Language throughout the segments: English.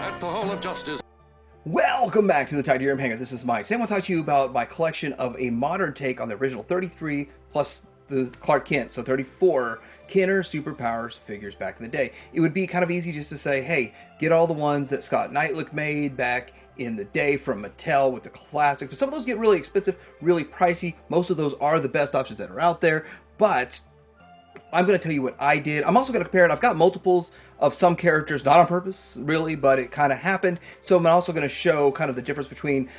at the Hall of Justice. Welcome back to the Titanium Hangar. This is Mike. Today I want to talk to you about my collection of a modern take on the original 33 plus the Clark Kent, so 34 Kenner Superpowers figures back in the day. It would be kind of easy just to say, hey, get all the ones that Scott Knightlick made back in the day from Mattel with the classics, but some of those get really expensive, really pricey. Most of those are the best options that are out there, but I'm going to tell you what I did. I'm also going to compare it. I've got multiples of some characters, not on purpose, really, but it kind of happened. So I'm also going to show kind of the difference between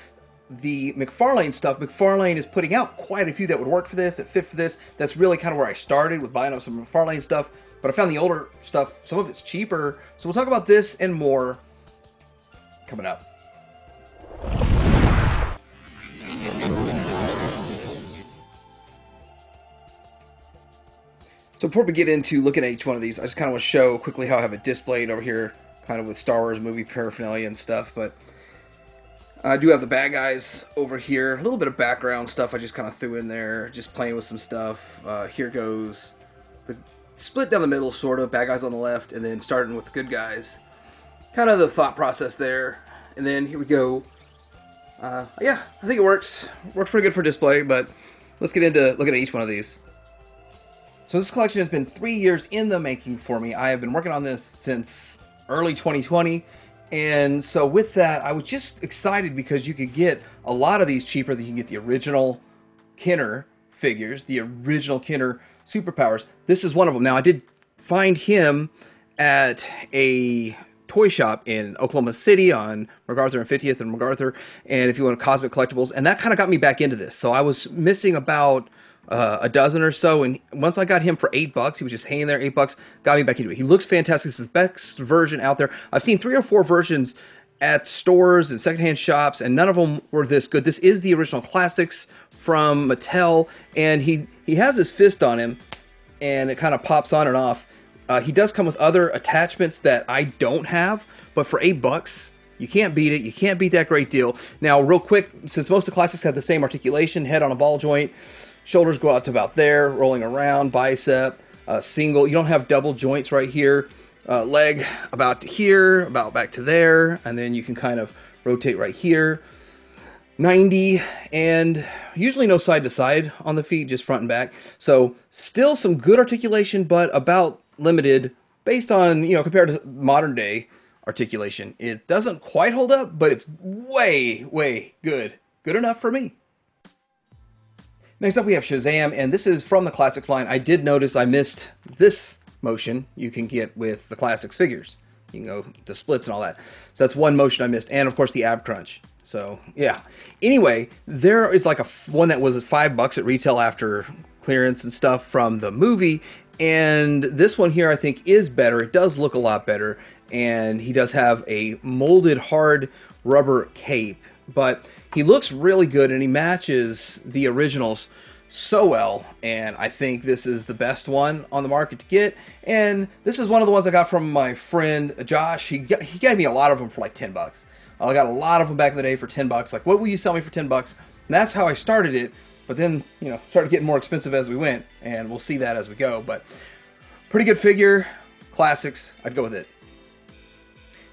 the McFarlane stuff. McFarlane is putting out quite a few that would work for this, that fit for this. That's really kind of where I started with buying up some McFarlane stuff. But I found the older stuff, some of it's cheaper. So we'll talk about this and more coming up. So before we get into looking at each one of these, I just kind of want to show quickly how I have it displayed over here, kind of with Star Wars movie paraphernalia and stuff. But I do have the bad guys over here. A little bit of background stuff I just kind of threw in there, just playing with some stuff. Here goes the split down the middle, sort of. Bad guys on the left, and then starting with the good guys. Kind of the thought process there. And then here we go. Yeah, I think it works. Works pretty good for display, but let's get into looking at each one of these. So this collection has been 3 years in the making for me. I have been working on this since early 2020. And so with that, I was just excited because you could get a lot of these cheaper than you can get the original Kenner figures, the original Kenner Superpowers. This is one of them. Now, I did find him at a toy shop in Oklahoma City on MacArthur and 50th and MacArthur. And if you want Cosmic Collectibles, and that kind of got me back into this. So I was missing about a dozen or so, and once I got him for $8, he was just hanging there, $8, got me back into it. He looks fantastic. This is the best version out there. I've seen 3 or 4 versions at stores and secondhand shops, and none of them were this good. This is the original classics from Mattel, and he has his fist on him, and it kind of pops on and off. He does come with other attachments that I don't have, but for $8, you can't beat it. You can't beat that great deal. Now, real quick, since most of the classics have the same articulation, head on a ball joint, shoulders go out to about there, rolling around, bicep, single. You don't have double joints right here. Leg about to here, about back to there, and then you can kind of rotate right here. 90, and usually no side to side on the feet, just front and back. So still some good articulation, but about limited based on, compared to modern day articulation. It doesn't quite hold up, but it's way, way good. Good enough for me. Next up we have Shazam, and this is from the Classics line. I did notice I missed this motion you can get with the Classics figures. You can go to splits and all that. So that's one motion I missed, and of course the ab crunch. So yeah. Anyway, there is like one that was $5 at retail after clearance and stuff from the movie, and this one here I think is better. It does look a lot better, and he does have a molded hard rubber cape, but he looks really good, and he matches the originals so well, and I think this is the best one on the market to get. And this is one of the ones I got from my friend Josh. He gave me a lot of them for like $10. I got a lot of them back in the day for $10. Like, what will you sell me for $10? And that's how I started it, but then, started getting more expensive as we went, and we'll see that as we go. But pretty good figure, classics, I'd go with it.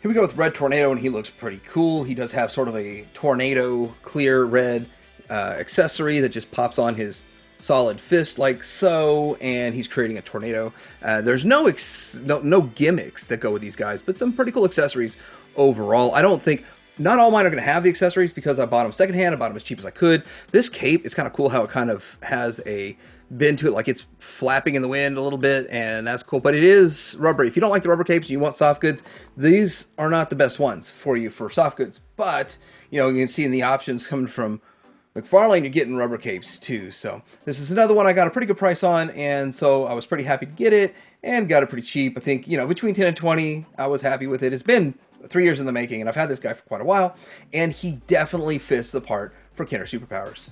Here we go with Red Tornado, and he looks pretty cool. He does have sort of a tornado clear red accessory that just pops on his solid fist like so, and he's creating a tornado. There's no gimmicks that go with these guys, but some pretty cool accessories overall. I don't think, not all mine are going to have the accessories because I bought them secondhand. I bought them as cheap as I could. This cape is kind of cool how it kind of has a bend to it, like it's flapping in the wind a little bit, and that's cool. But it is rubber. If you don't like the rubber capes and you want soft goods, these are not the best ones for you for soft goods. But you can see in the options coming from McFarlane, you're getting rubber capes too. So this is another one I got a pretty good price on, and so I was pretty happy to get it and got it pretty cheap. I think between 10 and 20, I was happy with it. It's been 3 years in the making, and I've had this guy for quite a while, and he definitely fits the part for Kenner Superpowers.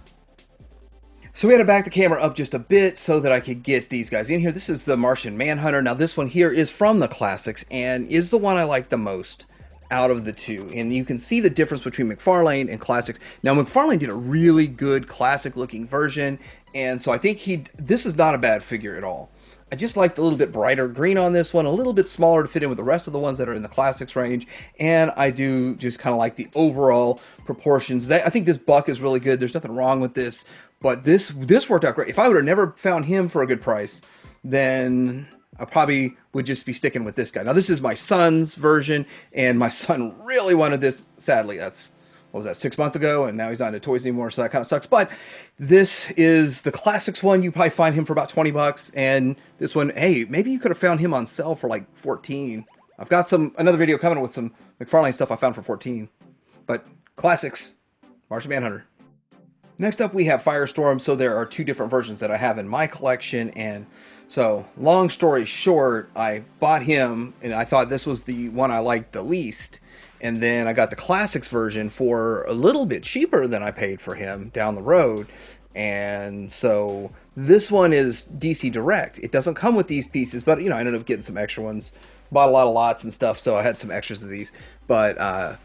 So we had to back the camera up just a bit so that I could get these guys in here. This is the Martian Manhunter. Now this one here is from the Classics and is the one I like the most out of the two. And you can see the difference between McFarlane and Classics. Now McFarlane did a really good classic looking version, and so I think this is not a bad figure at all. I just liked a little bit brighter green on this one, a little bit smaller to fit in with the rest of the ones that are in the classics range, and I do just kind of like the overall proportions. I think this buck is really good. There's nothing wrong with this, but this worked out great. If I would have never found him for a good price, then I probably would just be sticking with this guy. Now, this is my son's version, and my son really wanted this. Sadly, that's, what was that, 6 months ago, and now he's not into toys anymore, so that kind of sucks. But this is the classics one. You probably find him for about 20 bucks, and this one, hey, maybe you could have found him on sale for like 14. I've got another video coming with some McFarlane stuff I found for 14. But classics, Martian Manhunter. Next up, we have Firestorm. So there are two different versions that I have in my collection, and so long story short, I bought him, and I thought this was the one I liked the least. And then I got the classics version for a little bit cheaper than I paid for him down the road. And so this one is DC Direct. It doesn't come with these pieces, but, you know, I ended up getting some extra ones. Bought a lot of lots and stuff, so I had some extras of these. But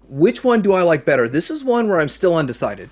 which one do I like better? This is one where I'm still undecided.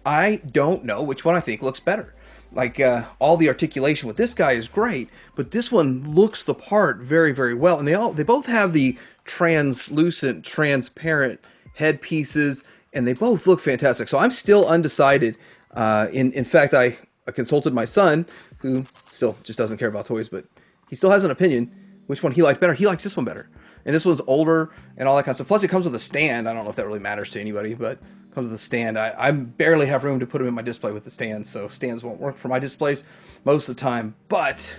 I don't know which one I think looks better. Like, all the articulation with this guy is great, but this one looks the part very, very well. And they both have the translucent, transparent headpieces, and they both look fantastic. So I'm still undecided. In fact, I consulted my son, who still just doesn't care about toys, but he still has an opinion which one he liked better. He likes this one better. And this one's older and all that kind of stuff. Plus, it comes with a stand. I don't know if that really matters to anybody, but it comes with a stand. I barely have room to put them in my display with the stand, so stands won't work for my displays most of the time. But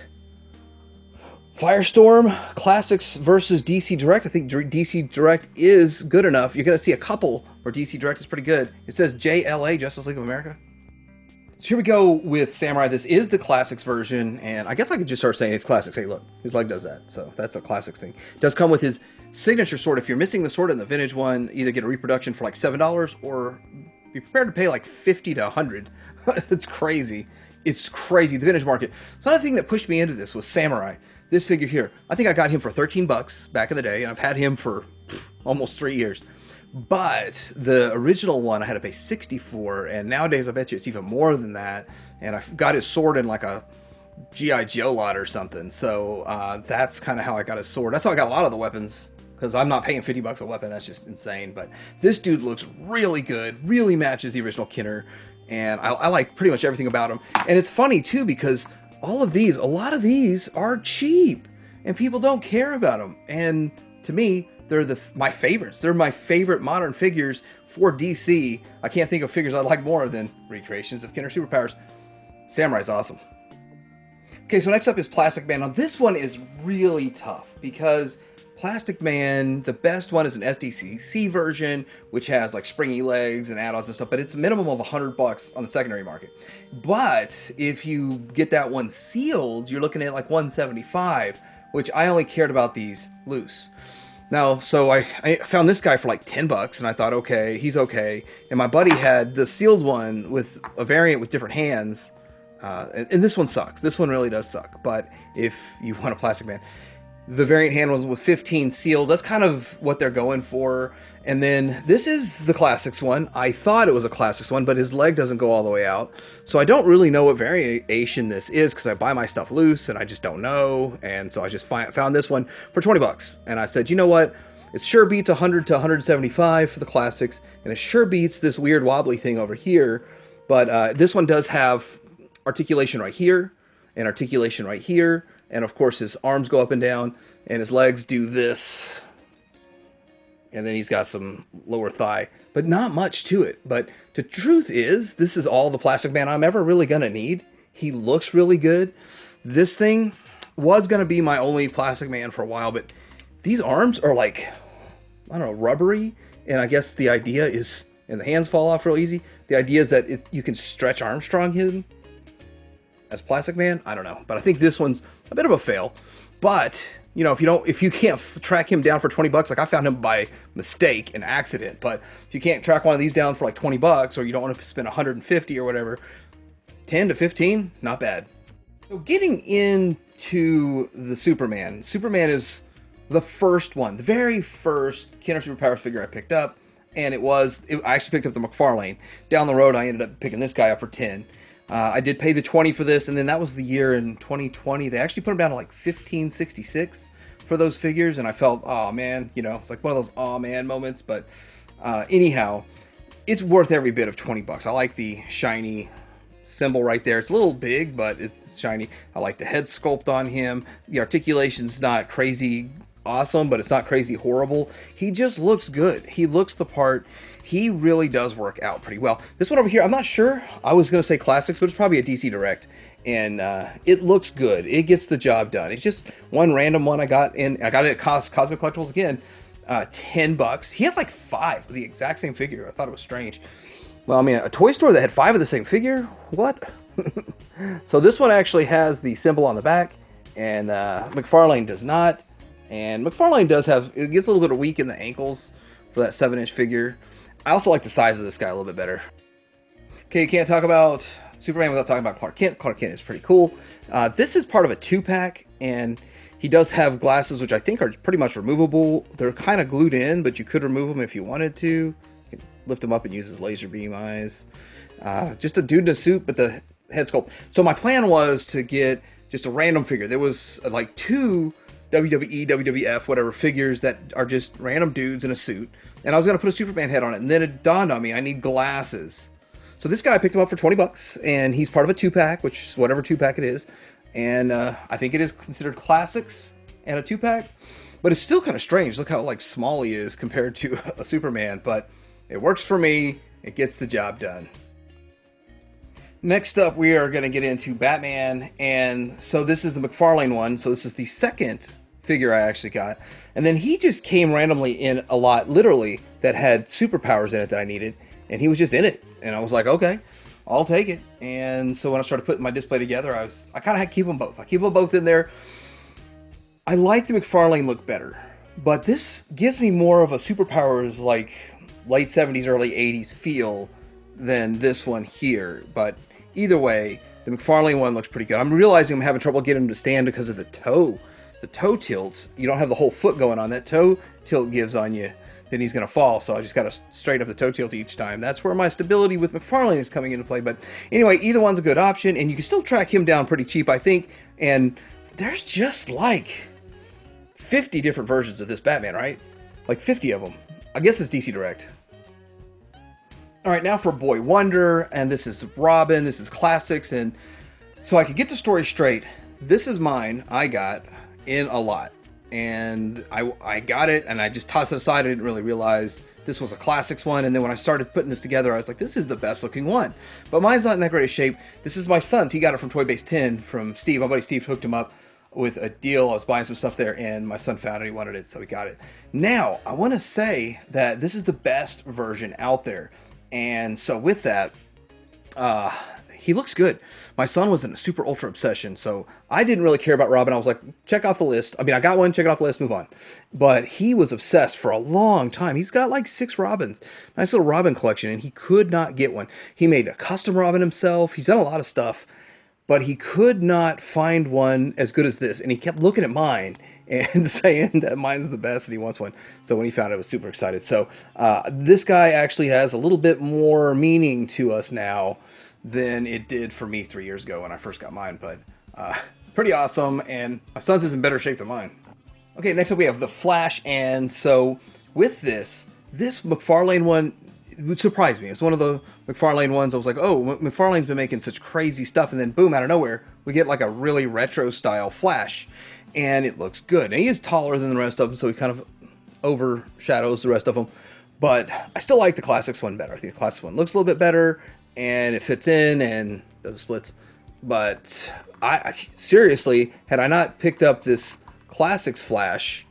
Firestorm, Classics versus DC Direct. I think DC Direct is good enough. You're going to see a couple where DC Direct is pretty good. It says JLA, Justice League of America. So here we go with Samurai. This is the Classics version, and I guess I could just start saying it's Classics. Hey, look, his leg does that, so that's a Classics thing. It does come with his signature sword. If you're missing the sword in the vintage one, either get a reproduction for like $7 or be prepared to pay like $50 to $100. It's crazy. It's crazy. The vintage market. So another thing that pushed me into this was Samurai. This figure here. I think I got him for 13 bucks back in the day, and I've had him for almost 3 years. But the original one I had to pay $60 for, and nowadays I bet you it's even more than that. And I got his sword in like a G.I. Joe lot or something. So that's kind of how I got his sword. That's how I got a lot of the weapons, because I'm not paying 50 bucks a weapon. That's just insane. But this dude looks really good, really matches the original Kinner, and I like pretty much everything about him. And it's funny too, because a lot of these are cheap, and people don't care about them. And to me, they're my favorites. They're my favorite modern figures for DC. I can't think of figures I like more than recreations of Kinner Superpowers. Samurai's awesome. Okay, so next up is Plastic Man. Now this one is really tough because Plastic Man, the best one is an SDCC version, which has like springy legs and add-ons and stuff, but it's a minimum of $100 on the secondary market. But if you get that one sealed, you're looking at like $175, which I only cared about these loose. Now, so I found this guy for like 10 bucks, and I thought, okay, he's okay. And my buddy had the sealed one with a variant with different hands, and this one sucks. This one really does suck. But if you want a Plastic Man, the variant hand was with 15 sealed. That's kind of what they're going for. And then this is the Classics one. I thought it was a Classics one, but his leg doesn't go all the way out. So I don't really know what variation this is, because I buy my stuff loose and I just don't know. And so I just found this one for 20 bucks. And I said, you know what? It sure beats 100 to 175 for the Classics. And it sure beats this weird wobbly thing over here. But this one does have articulation right here and articulation right here. And of course his arms go up and down and his legs do this. And then he's got some lower thigh, but not much to it. But the truth is, this is all the Plastic Man I'm ever really going to need. He looks really good. This thing was going to be my only Plastic Man for a while, but these arms are like, I don't know, rubbery. And I guess the idea is, and the hands fall off real easy. The idea is that you can stretch Armstrong him as Plastic Man. I don't know, but I think this one's a bit of a fail. But you know, if you can't track him down for 20 bucks, like I found him by mistake, an accident. But if you can't track one of these down for like 20 bucks, or you don't want to spend 150 or whatever, 10 to 15, not bad. So getting into the Superman. Superman is the first one, the very first Kinner Superpowers figure I picked up. And I actually picked up the McFarlane. Down the road, I ended up picking this guy up for 10. I did pay the 20 for this, and then that was the year in 2020. They actually put them down to like 1566 for those figures, and I felt, oh man, you know, it's like one of those oh man moments. But anyhow, it's worth every bit of 20 bucks. I like the shiny symbol right there. It's a little big, but it's shiny. I like the head sculpt on him. The articulation's not crazy awesome, but it's not crazy horrible. He just looks good. He looks the part. He really does work out pretty well. This one over here, I'm not sure. I was going to say classics, but it's probably a DC Direct. And it looks good. It gets the job done. It's just one random one I got in. I got it at Cosmic Collectibles again. 10 bucks. He had like 5 of the exact same figure. I thought it was strange. Well, I mean, a toy store that had 5 of the same figure? What? So this one actually has the symbol on the back, and McFarlane does not. And McFarlane does have, it gets a little bit weak in the ankles for that 7-inch figure. I also like the size of this guy a little bit better. Okay, you can't talk about Superman without talking about Clark Kent. Clark Kent is pretty cool. This is part of a 2-pack, and he does have glasses, which I think are pretty much removable. They're kind of glued in, but you could remove them if you wanted to. You can lift them up and use his laser beam eyes. Just a dude in a suit, but the head sculpt. So my plan was to get just a random figure. There was like 2 WWE, WWF, whatever figures that are just random dudes in a suit. And I was going to put a Superman head on it. And then it dawned on me, I need glasses. So this guy, I picked him up for 20 bucks. And he's part of a 2-pack, which is whatever 2-pack it is. And I think it is considered classics and a 2-pack. But it's still kind of strange. Look how like small he is compared to a Superman. But it works for me. It gets the job done. Next up, we are going to get into Batman. And so this is the McFarlane one. So this is the second figure I actually got. And then he just came randomly in a lot, literally, that had superpowers in it that I needed. And he was just in it. And I was like, okay, I'll take it. And so when I started putting my display together, I kind of had to keep them both. I keep them both in there. I like the McFarlane look better. But this gives me more of a superpowers like late 70s, early 80s feel than this one here. But either way, the McFarlane one looks pretty good. I'm realizing I'm having trouble getting him to stand because of the toe. The toe tilt. You don't have the whole foot going on. That toe tilt gives on you, then he's going to fall. So I just got to straighten up the toe tilt each time. That's where my stability with McFarlane is coming into play. But anyway, either one's a good option. And you can still track him down pretty cheap, I think. And there's just like 50 different versions of this Batman, right? Like 50 of them. I guess it's DC Direct. All right, now for Boy Wonder, and this is Robin, this is classics, and so I could get the story straight. This is mine, I got in a lot, and I got it, and I just tossed it aside. I didn't really realize this was a classics one, and then when I started putting this together, I was like, this is the best looking one, but mine's not in that great of shape. This is my son's. He got it from Toy Base 10 from Steve. My buddy Steve hooked him up with a deal. I was buying some stuff there, and my son found it. He wanted it, so he got it. Now, I want to say that this is the best version out there. And so with that, he looks good. My son was in a super ultra obsession, so I didn't really care about Robin. I was like, check off the list. I mean, I got one, check it off the list, move on. But he was obsessed for a long time. He's got like 6 Robins. Nice little Robin collection, and he could not get one. He made a custom Robin himself. He's done a lot of stuff, but he could not find one as good as this. And he kept looking at mine and saying that mine's the best and he wants one. So when he found it, I was super excited. So this guy actually has a little bit more meaning to us now than it did for me 3 years ago when I first got mine. But pretty awesome, and my son's is in better shape than mine. Okay, next up we have the Flash. And so with this McFarlane one, it would surprise me. It's one of the McFarlane ones I was like, oh, McFarlane's been making such crazy stuff, and then boom, out of nowhere, we get like a really retro style Flash. And it looks good. And he is taller than the rest of them, so he kind of overshadows the rest of them. But I still like the Classics one better. I think the Classics one looks a little bit better, and it fits in and does the splits. But I seriously, had I not picked up this Classics Flash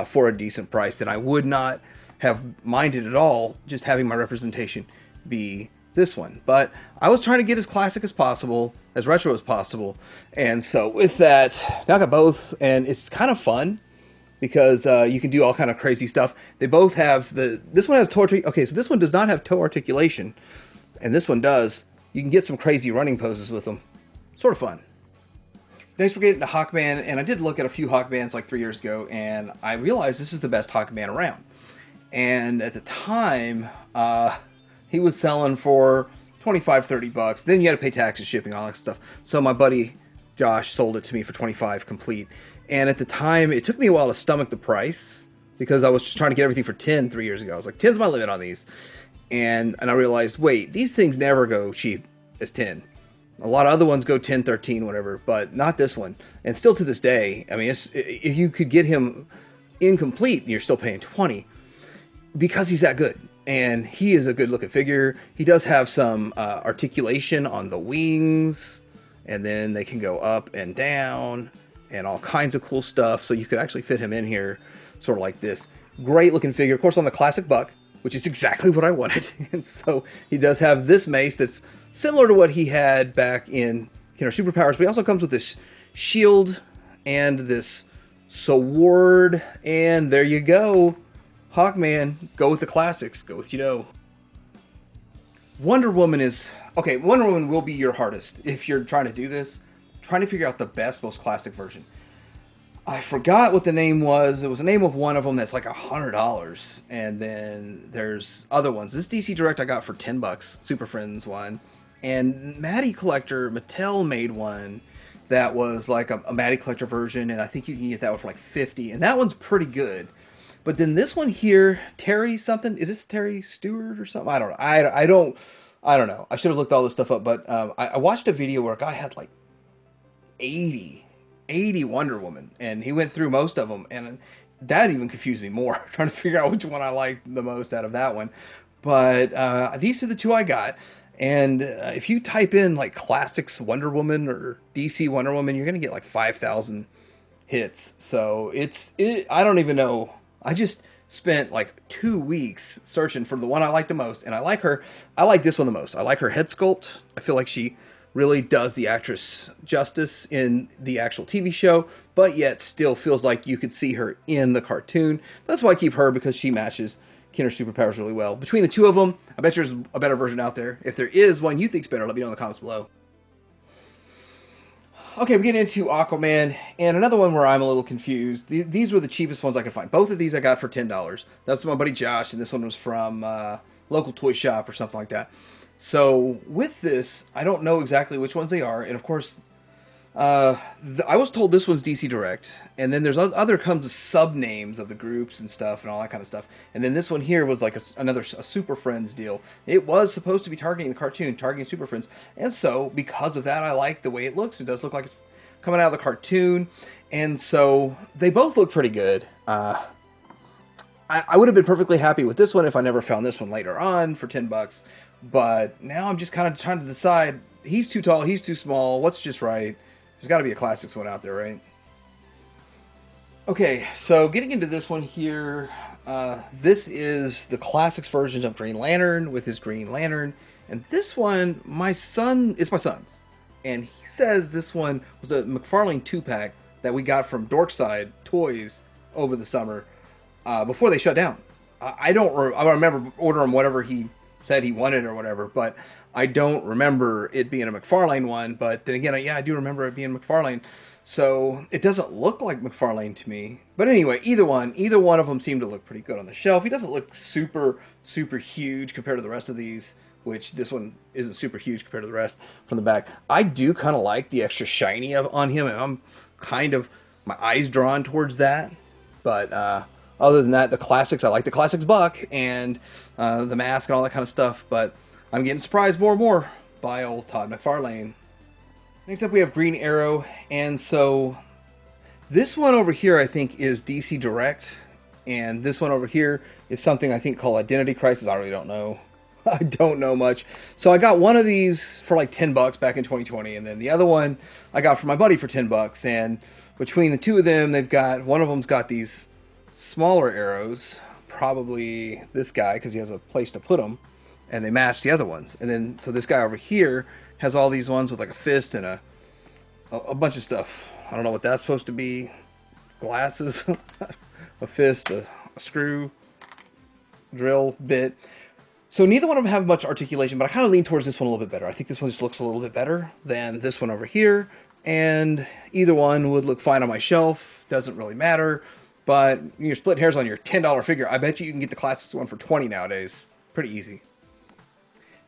for a decent price, then I would not have minded at all just having my representation be this one. But I was trying to get as classic as possible, as retro as possible, and so with that, now I got both, and it's kind of fun because you can do all kind of crazy stuff. They both have this one has toe okay, so this one does not have toe articulation, and this one does. You can get some crazy running poses with them. Sort of fun. Next we're getting to Hawkman, and I did look at a few Hawkmans like 3 years ago, and I realized this is the best Hawkman around. And at the time, he was selling for 25, 30 bucks. Then you got to pay taxes, shipping, all that stuff. So my buddy Josh sold it to me for 25 complete. And at the time, it took me a while to stomach the price because I was just trying to get everything for 10 3 years ago. I was like, 10's my limit on these. And I realized, wait, these things never go cheap as 10. A lot of other ones go 10, 13, whatever, but not this one. And still to this day, I mean, if you could get him incomplete, you're still paying 20 because he's that good. And he is a good looking figure. He does have some articulation on the wings, and then they can go up and down and all kinds of cool stuff. So you could actually fit him in here sort of like this. Great looking figure. Of course, on the classic buck, which is exactly what I wanted. And so he does have this mace that's similar to what he had back in Superpowers, but he also comes with this shield and this sword. And there you go. Hawkman, go with the classics. Go with, Wonder Woman is... Okay, Wonder Woman will be your hardest if you're trying to do this. Trying to figure out the best, most classic version. I forgot what the name was. It was the name of one of them that's like $100. And then there's other ones. This DC Direct I got for 10 bucks. Super Friends one. And Matty Collector, Mattel made one that was like a Matty Collector version. And I think you can get that one for like 50. And that one's pretty good. But then this one here, Terry something. Is this Terry Stewart or something? I don't know. I don't know. I should have looked all this stuff up. But I watched a video where a guy had like 80 Wonder Woman, and he went through most of them, and that even confused me more, trying to figure out which one I liked the most out of that one. But these are the two I got, and if you type in like classics Wonder Woman or DC Wonder Woman, you're gonna get like 5,000 hits. So I don't even know. I just spent like 2 weeks searching for the one I like the most, and I like her. I like this one the most. I like her head sculpt. I feel like she really does the actress justice in the actual TV show, but yet still feels like you could see her in the cartoon. That's why I keep her, because she matches Kenner's superpowers really well. Between the two of them, I bet there's a better version out there. If there is one you think's better, let me know in the comments below. Okay, we get into Aquaman, and another one where I'm a little confused. These were the cheapest ones I could find. Both of these I got for $10. That's my buddy Josh, and this one was from local toy shop or something like that. So with this, I don't know exactly which ones they are, and of course, I was told this one's DC Direct, and then there's other comes sub names of the groups and stuff and all that kind of stuff. And then this one here was like another Super Friends deal. It was supposed to be targeting the cartoon, targeting Super Friends, and so because of that, I like the way it looks. It does look like it's coming out of the cartoon, and so they both look pretty good. I would have been perfectly happy with this one if I never found this one later on for 10 bucks. But now I'm just kind of trying to decide, he's too tall, he's too small, what's just right? There's got to be a classics one out there, right? Okay, so getting into this one here, this is the classics version of Green Lantern with his Green Lantern. And this one, it's my son's. And he says this one was a McFarlane 2-pack that we got from Dorkside Toys over the summer before they shut down. I remember ordering whatever he said he wanted or whatever, but I don't remember it being a McFarlane one. But then again, yeah, I do remember it being McFarlane. So it doesn't look like McFarlane to me. But anyway, either one of them seemed to look pretty good on the shelf. He doesn't look super, super huge compared to the rest of these, which this one isn't super huge compared to the rest from the back. I do kind of like the extra shiny on him, and I'm kind of, my eyes drawn towards that. But other than that, the classics, I like the classics buck and the mask and all that kind of stuff. But I'm getting surprised more and more by old Todd McFarlane. Next up, we have Green Arrow. And so this one over here, I think, is DC Direct. And this one over here is something I think called Identity Crisis. I really don't know. I don't know much. So I got one of these for like 10 bucks back in 2020. And then the other one I got for my buddy for 10 bucks. And between the two of them, one of them's got these smaller arrows. Probably this guy, because he has a place to put them. And they match the other ones. And then, so this guy over here has all these ones with like a fist and a bunch of stuff. I don't know what that's supposed to be. Glasses, a fist, a screw, drill bit. So neither one of them have much articulation, but I kind of lean towards this one a little bit better. I think this one just looks a little bit better than this one over here. And either one would look fine on my shelf. Doesn't really matter. But you're splitting hairs on your $10 figure. I bet you can get the classics one for $20 nowadays. Pretty easy.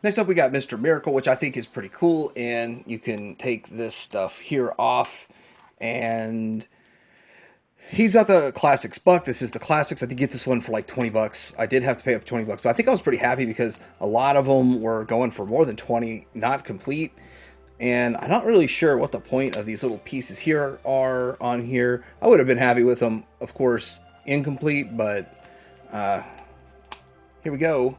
Next up, we got Mr. Miracle, which I think is pretty cool, and you can take this stuff here off, and he's got the Classics buck. This is the Classics. I did get this one for like 20 bucks. I did have to pay up 20 bucks, but I think I was pretty happy because a lot of them were going for more than 20, not complete. And I'm not really sure what the point of these little pieces here are on here. I would have been happy with them, of course, incomplete, but here we go.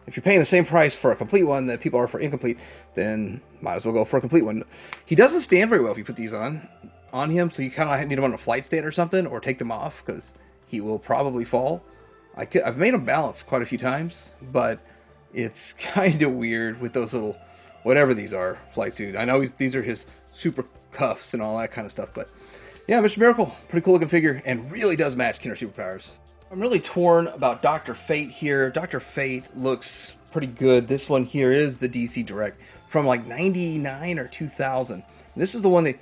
If you're paying the same price for a complete one that people are for incomplete, then might as well go for a complete one. He doesn't stand very well if you put these on him, so you kind of need him on a flight stand or something, or take them off, because he will probably fall. I've made him balance quite a few times, but it's kind of weird with those little, whatever these are, flight suit. I know these are his super cuffs and all that kind of stuff, but yeah, Mr. Miracle, pretty cool looking figure, and really does match Kinder Superpowers. I'm really torn about Dr. Fate here. Dr. Fate looks pretty good. This one here is the DC Direct from like 99 or 2000. And this is the one they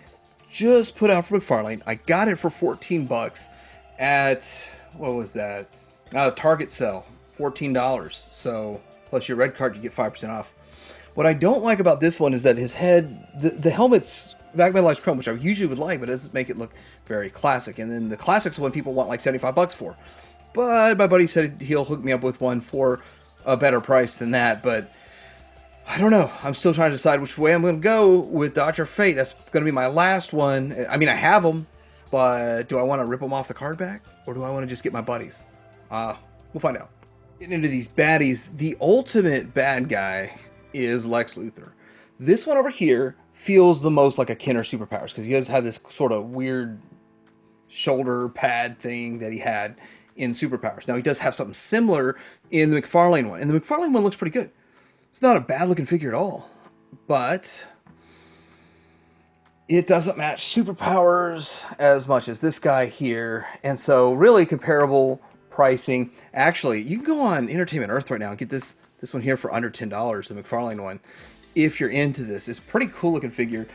just put out for McFarlane. I got it for 14 bucks at, what was that? Target sale, $14. So plus your red card, you get 5% off. What I don't like about this one is that his head, the helmet's metallized chrome, which I usually would like, but it doesn't make it look very classic. And then the Classics one people want like 75 bucks for. But my buddy said he'll hook me up with one for a better price than that. But I don't know. I'm still trying to decide which way I'm going to go with Dr. Fate. That's going to be my last one. I mean, I have them, but do I want to rip them off the card back? Or do I want to just get my buddies? We'll find out. Getting into these baddies, the ultimate bad guy is Lex Luthor. This one over here feels the most like a Kenner Superpowers because he does have this sort of weird shoulder pad thing that he had in Superpowers. Now he does have something similar in the McFarlane one, and the McFarlane one looks pretty good. It's not a bad looking figure at all, but it doesn't match Superpowers as much as this guy here, and so really comparable pricing. Actually, you can go on Entertainment Earth right now and get this one here for under $10, the McFarlane one, if you're into this. It's a pretty cool looking figure.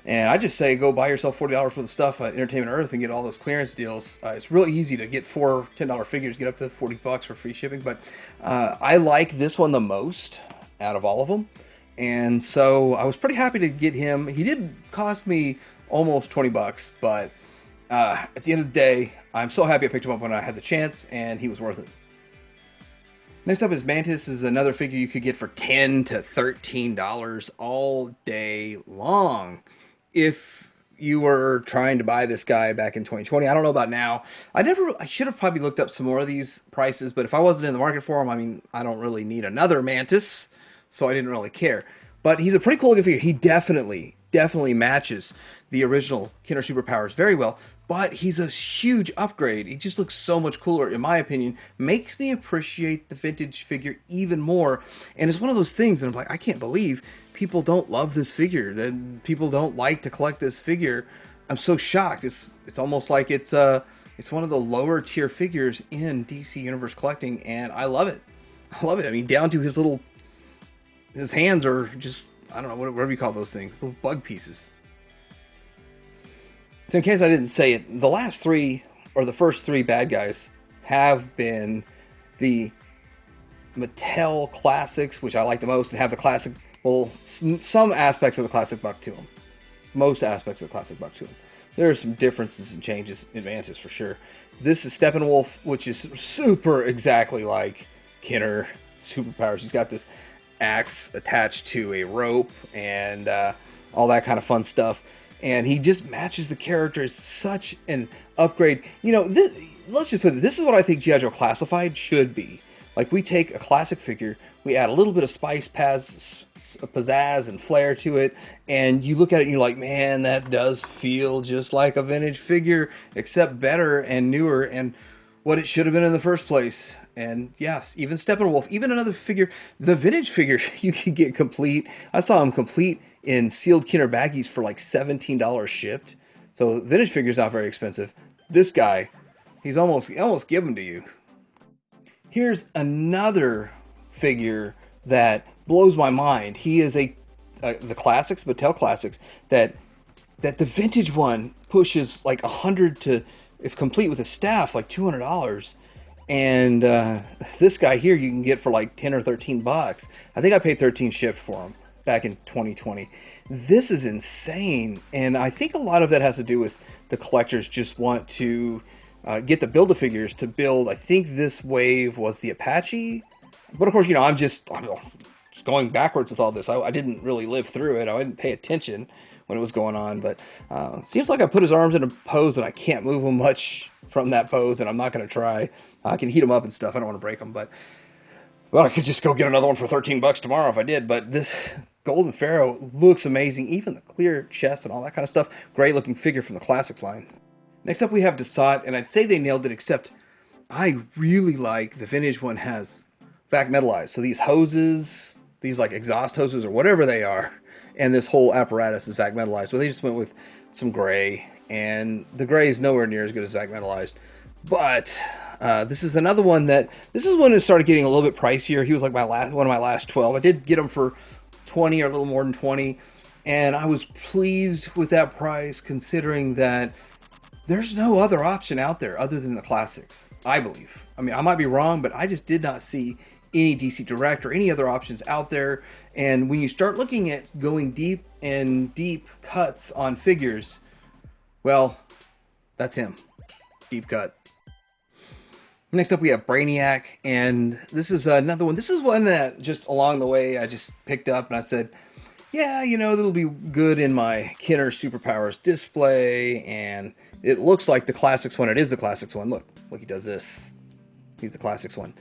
And I just say go buy yourself $40 worth of stuff at Entertainment Earth and get all those clearance deals. It's really easy to get four $10 figures, get up to 40 bucks for free shipping. But I like this one the most out of all of them. And so I was pretty happy to get him. He did cost me almost 20 bucks, but at the end of the day, I'm so happy I picked him up when I had the chance, and he was worth it. Next up is Mantis. This is another figure you could get for $10 to $13 all day long. If you were trying to buy this guy back in 2020, I don't know about now. I should have probably looked up some more of these prices, but if I wasn't in the market for them, I mean, I don't really need another Mantis, so I didn't really care. But he's a pretty cool looking figure. He definitely matches the original Kinder Superpowers very well, but he's a huge upgrade. He just looks so much cooler, in my opinion. Makes me appreciate the vintage figure even more, and it's one of those things that I'm like, I can't believe people don't love this figure, that people don't like to collect this figure. I'm so shocked. It's almost like it's one of the lower tier figures in DC Universe collecting, and I love it. I love it. I mean, down to his hands are just, I don't know, whatever you call those things, little bug pieces. So in case I didn't say it, the last three, or the first three bad guys, have been the Mattel Classics, which I like the most, and have the classic, well, some aspects of the classic buck to them. Most aspects of the classic buck to them. There are some differences and changes in Mantis for sure. This is Steppenwolf, which is super exactly like Kenner Superpowers. He's got this axe attached to a rope and all that kind of fun stuff. And he just matches the character. It's such an upgrade. You know, let's just put it, this is what I think G.I. Joe Classified should be. Like, we take a classic figure, we add a little bit of pizzazz and flair to it, and you look at it and you're like, man, that does feel just like a vintage figure, except better and newer and what it should have been in the first place. And yes, even Steppenwolf, even another figure, the vintage figure you can get complete. I saw them complete in sealed Kenner baggies for like $17 shipped. So vintage figure's not very expensive. This guy, he almost give them to you. Here's another figure that blows my mind. He is the classics, Mattel Classics, that the vintage one pushes like $100 to, if complete with a staff, like $200. And this guy here you can get for like 10 or 13 bucks. I think I paid 13 shipped for him back in 2020. This is insane. And I think a lot of that has to do with the collectors just want to get the Build-A-Figures to build. I think this wave was the Apache. But of course, you know, I'm just going backwards with all this. I didn't really live through it. I didn't pay attention when it was going on. But seems like I put his arms in a pose and I can't move him much from that pose. And I'm not going to try. I can heat them up and stuff. I don't want to break them, but well, I could just go get another one for 13 bucks tomorrow if I did. But this Golden Pharaoh looks amazing. Even the clear chest and all that kind of stuff. Great looking figure from the Classics line. Next up we have Desoto, and I'd say they nailed it, except I really like the vintage one has vac metalized. So these hoses, these like exhaust hoses or whatever they are, and this whole apparatus is vac metalized. So they just went with some gray, and the gray is nowhere near as good as vac metalized. But this is another one this is when it started getting a little bit pricier. He was like one of my last 12. I did get him for 20 or a little more than 20. And I was pleased with that price considering that there's no other option out there other than the Classics, I believe. I mean, I might be wrong, but I just did not see any DC Direct or any other options out there. And when you start looking at going deep and deep cuts on figures, well, that's him. Deep cut. Next up we have Brainiac, and this is another one. This is one that just along the way I just picked up and I said, yeah, you know, that'll be good in my Kenner Superpowers display, and it looks like the Classics one. It is the Classics one. Look, he does this. He's the Classics one.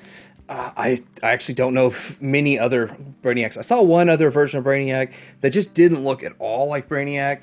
I actually don't know if many other Brainiacs. I saw one other version of Brainiac that just didn't look at all like Brainiac,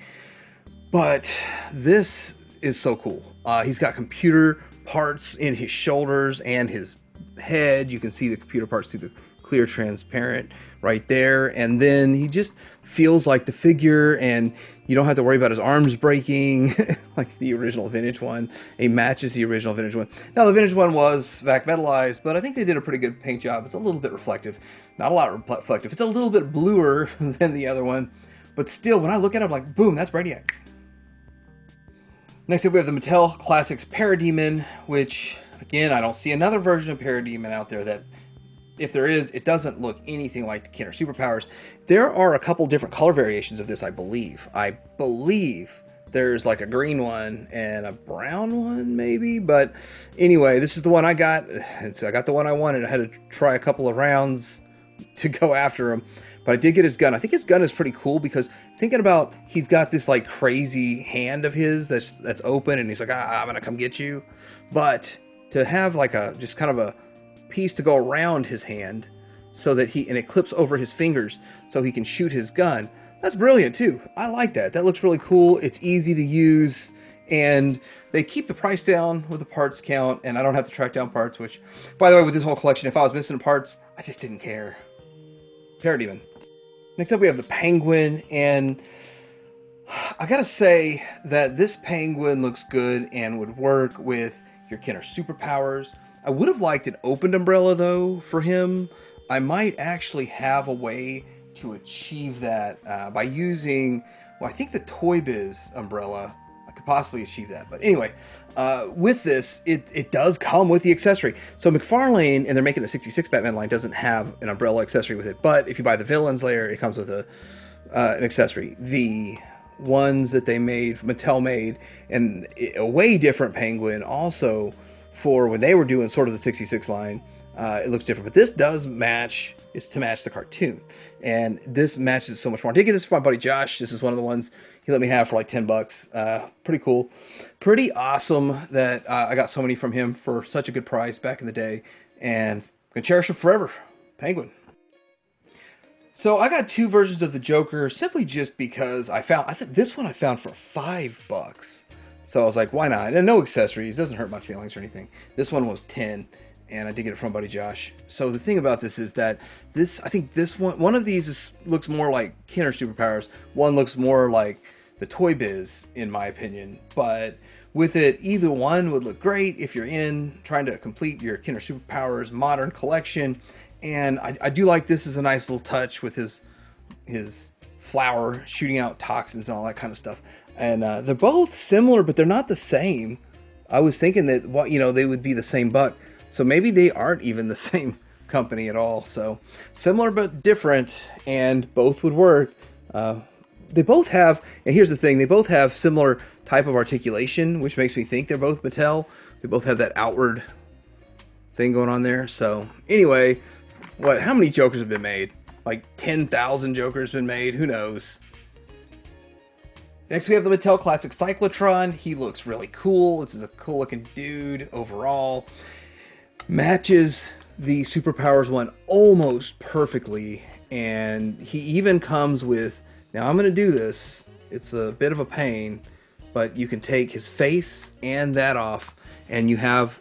but this is so cool. He's got computer parts in his shoulders and his head. You can see the computer parts through the clear transparent right there, and then he just feels like the figure, and you don't have to worry about his arms breaking like the original vintage one. It matches the original vintage one. Now the vintage one was vac metalized, but I think they did a pretty good paint job. It's a little bit reflective, not a lot reflective. It's a little bit bluer than the other one, but still when I look at it I'm like, boom, that's Brainiac. Next up we have the Mattel Classics Paradymen, which, again, I don't see another version of Paradymen out there that, if there is, it doesn't look anything like the Kenner Superpowers. There are a couple different color variations of this, I believe. I believe there's like a green one and a brown one, maybe. But anyway, this is the one I got. And so I got the one I wanted. I had to try a couple of rounds to go after him. But I did get his gun. I think his gun is pretty cool because thinking about, he's got this like crazy hand of his that's open, and he's like, I'm gonna come get you. But to have like a just kind of a piece to go around his hand so that and it clips over his fingers so he can shoot his gun. That's brilliant too. I like that. That looks really cool. It's easy to use, and they keep the price down with the parts count, and I don't have to track down parts, which, by the way, with this whole collection, if I was missing parts, I just didn't care. Paradymen. Next up we have the Penguin, and I gotta say that this Penguin looks good and would work with your Kenner Superpowers. I would have liked an opened umbrella though for him. I might actually have a way to achieve that by using, well, I think the Toy Biz umbrella. I could possibly achieve that. But anyway, with this, it does come with the accessory. So McFarlane, and they're making the 66 Batman line, doesn't have an umbrella accessory with it. But if you buy the Villains layer, it comes with an accessory. The ones that they made, Mattel made, and a way different Penguin also for when they were doing sort of the 66 line. It looks different, but this does match. It's to match the cartoon, and this matches so much more. I did get this from my buddy Josh. This is one of the ones he let me have for like 10 bucks. Pretty cool, pretty awesome that I got so many from him for such a good price back in the day, and I'm gonna cherish them forever. Penguin. So I got two versions of the Joker simply just because I think this one I found for $5. So I was like, why not? And no accessories, doesn't hurt my feelings or anything. This one was 10. And I did get it from buddy Josh. So the thing about this is that I think this one of these looks more like Kenner Superpowers. One looks more like the Toy Biz, in my opinion. But with it, either one would look great if you're trying to complete your Kenner Superpowers modern collection. And I do like this as a nice little touch with his flower shooting out toxins and all that kind of stuff. And they're both similar, but they're not the same. I was thinking that they would be the same buck. So maybe they aren't even the same company at all. So similar but different, and both would work. They both have, and here's the thing, they both have similar type of articulation, which makes me think they're both Mattel. They both have that outward thing going on there. So anyway, how many Jokers have been made? Like 10,000 Jokers been made? Who knows? Next we have the Mattel Classic Cyclotron. He looks really cool. This is a cool looking dude overall. Matches the Superpowers one almost perfectly. And he even comes with, now I'm going to do this. It's a bit of a pain, but you can take his face and that off, and you have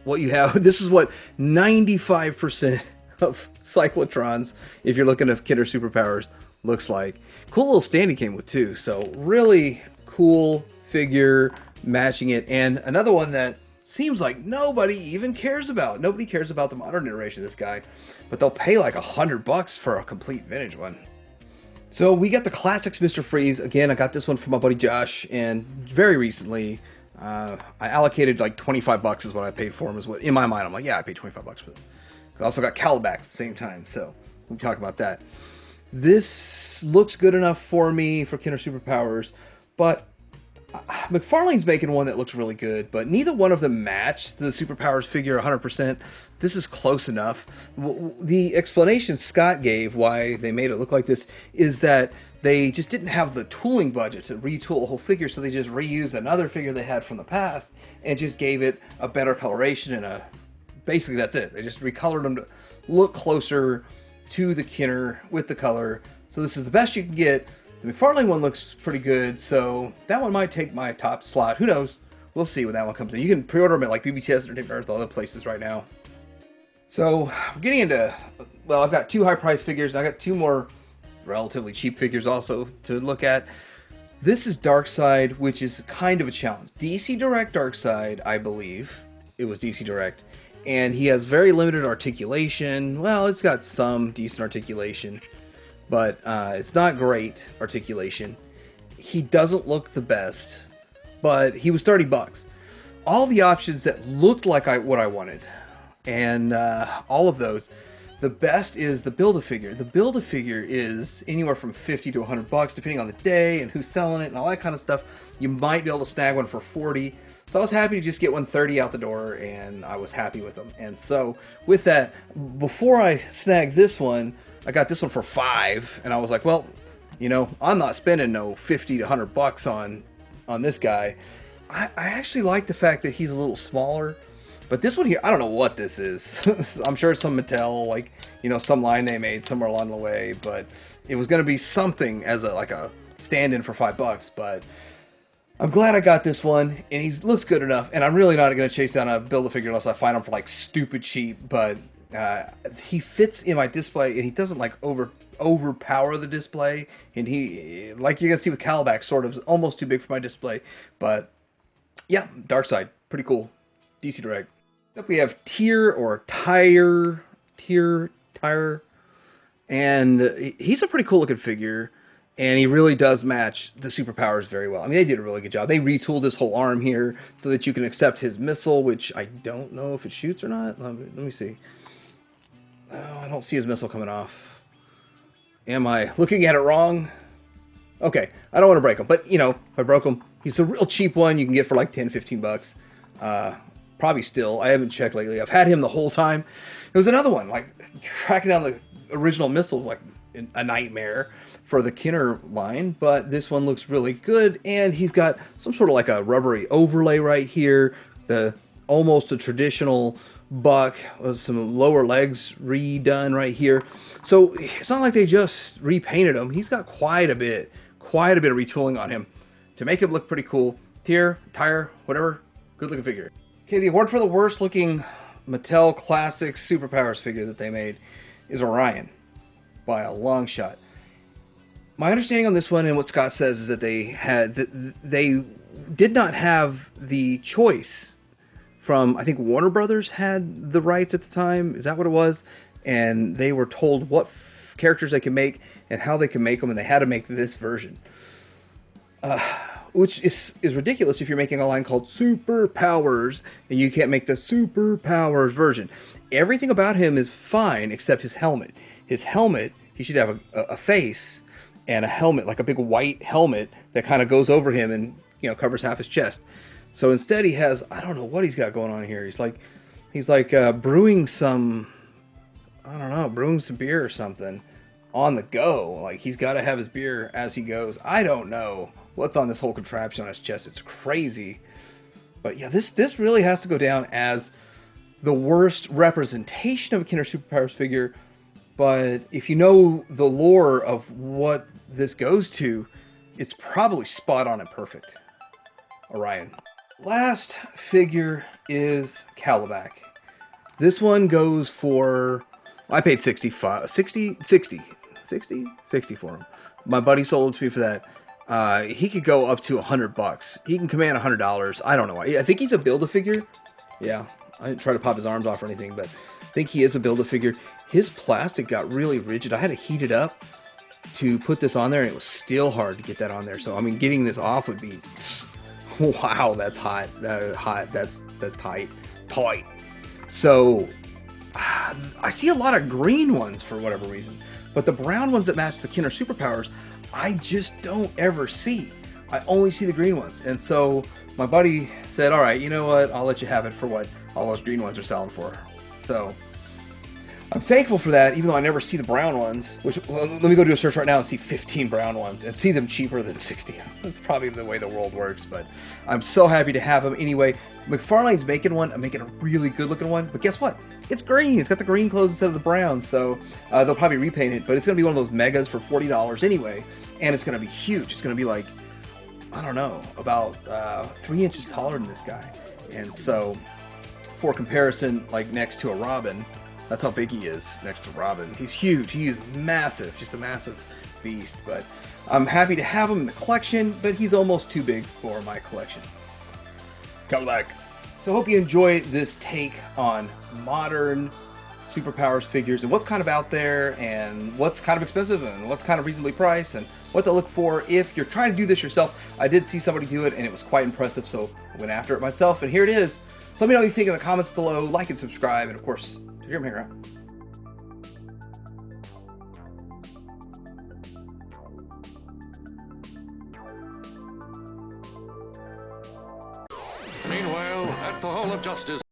what you have. This is what 95% of Cyclotrons, if you're looking at Kinder Superpowers, looks like. Cool little stand he came with too. So really cool figure, matching it. And another one that seems like nobody even cares about. Nobody cares about the modern iteration of this guy, but they'll pay like $100 for a complete vintage one. So we got the Classics Mr. Freeze. Again, I got this one from my buddy Josh, and very recently, I allocated like $25 is what I paid for him. Is what in my mind I'm like, yeah, I paid $25 for this. I also got Calabac at the same time, so we can talk about that. This looks good enough for me for Kinder Superpowers, but McFarlane's making one that looks really good, but neither one of them match the Superpowers figure 100%. This is close enough. The explanation Scott gave why they made it look like this is that they just didn't have the tooling budget to retool a whole figure, so they just reused another figure they had from the past and just gave it a better coloration and basically that's it. They just recolored them to look closer to the Kinder with the color. So this is the best you can get. The McFarlane one looks pretty good, so that one might take my top slot. Who knows? We'll see when that one comes in. You can pre-order them at like BBTS, Entertainment Earth, all other places right now. So we're getting into, well, I've got two high-priced figures. I got two more relatively cheap figures also to look at. This is Darkseid, which is kind of a challenge. DC Direct Darkseid, I believe. It was DC Direct. And he has very limited articulation. Well, it's got some decent articulation, but it's not great articulation. He doesn't look the best, but he was $30. All the options that looked like what I wanted, and all of those. The best is the Build-A-Figure. The Build-A-Figure is anywhere from $50 to $100, depending on the day and who's selling it and all that kind of stuff. You might be able to snag one for $40. So I was happy to just get 130 out the door, and I was happy with them. And so with that, before I snagged this one, I got this one for $5, and I was like, well, you know, I'm not spending no $50 to $100 on this guy. I actually like the fact that he's a little smaller, but this one here, I don't know what this is. I'm sure it's some Mattel, like, you know, some line they made somewhere along the way, but it was going to be something as a stand-in for $5, but I'm glad I got this one, and he looks good enough, and I'm really not going to chase down a Build-A-Figure unless I find him for like stupid cheap, but he fits in my display, and he doesn't like overpower the display, and he, like you're going to see with Calabac, sort of almost too big for my display, but yeah, Darkseid, pretty cool. DC Direct. Up we have Tyr, and he's a pretty cool looking figure. And he really does match the Superpowers very well. I mean, they did a really good job. They retooled this whole arm here so that you can accept his missile, which I don't know if it shoots or not. Let me see. Oh, I don't see his missile coming off. Am I looking at it wrong? Okay, I don't want to break him. But, you know, if I broke him, he's a real cheap one you can get for like $10, $15. Probably still. I haven't checked lately. I've had him the whole time. It was another one. Like, tracking down the original missiles like a nightmare for the Kinder line, but this one looks really good, and he's got some sort of like a rubbery overlay right here, almost a traditional buck with some lower legs redone right here. So it's not like they just repainted him. He's got quite a bit of retooling on him to make him look pretty cool. Tyr, whatever, good looking figure. Okay, the award for the worst looking Mattel Classics Superpowers figure that they made is Orion, by a long shot. My understanding on this one, and what Scott says, is that they did not have the choice from, I think Warner Brothers had the rights at the time. Is that what it was? And they were told what characters they could make and how they could make them, and they had to make this version. which is ridiculous if you're making a line called Superpowers and you can't make the Superpowers version. Everything about him is fine except his helmet. His helmet, he should have a face and a helmet, like a big white helmet that kind of goes over him and, you know, covers half his chest. So instead he has, I don't know what he's got going on here. He's like brewing some, I don't know, brewing some beer or something on the go. Like he's got to have his beer as he goes. I don't know what's on this whole contraption on his chest. It's crazy. But yeah, this really has to go down as the worst representation of a Kinder Superpowers figure. But if you know the lore of what this goes to, it's probably spot on and perfect. Orion. Last figure is Calabac. This one goes for, I paid 60 for him. My buddy sold it to me for that. He could go up to $100. He can command $100. I don't know why. I think he's a Build-A-Figure. Yeah, I didn't try to pop his arms off or anything, but I think he is a Build-A-Figure. His plastic got really rigid. I had to heat it up to put this on there, and it was still hard to get that on there. So, I mean, getting this off would be, wow, that's hot. That's tight. So, I see a lot of green ones for whatever reason. But the brown ones that match the Kinder Superpowers, I just don't ever see. I only see the green ones. And so, my buddy said, all right, you know what? I'll let you have it for what all those green ones are selling for. So, I'm thankful for that, even though I never see the brown ones. Which, well, let me go do a search right now and see 15 brown ones and see them cheaper than 60. That's probably the way the world works, but I'm so happy to have them. Anyway, McFarlane's making one. I'm making a really good looking one, but guess what? It's green. It's got the green clothes instead of the brown, so they'll probably repaint it, but it's going to be one of those megas for $40 anyway, and it's going to be huge. It's going to be like, I don't know, about 3 inches taller than this guy. And so, for comparison, like next to a Robin, that's how big he is next to Robin. He's huge. He is massive. Just a massive beast. But I'm happy to have him in the collection, but he's almost too big for my collection. Come back. So I hope you enjoy this take on modern Superpowers figures and what's kind of out there and what's kind of expensive and what's kind of reasonably priced and what to look for if you're trying to do this yourself. I did see somebody do it and it was quite impressive, so I went after it myself, and here it is. So let me know what you think in the comments below. Like and subscribe, and of course, you're hanging around. Meanwhile, at the Hall of Justice.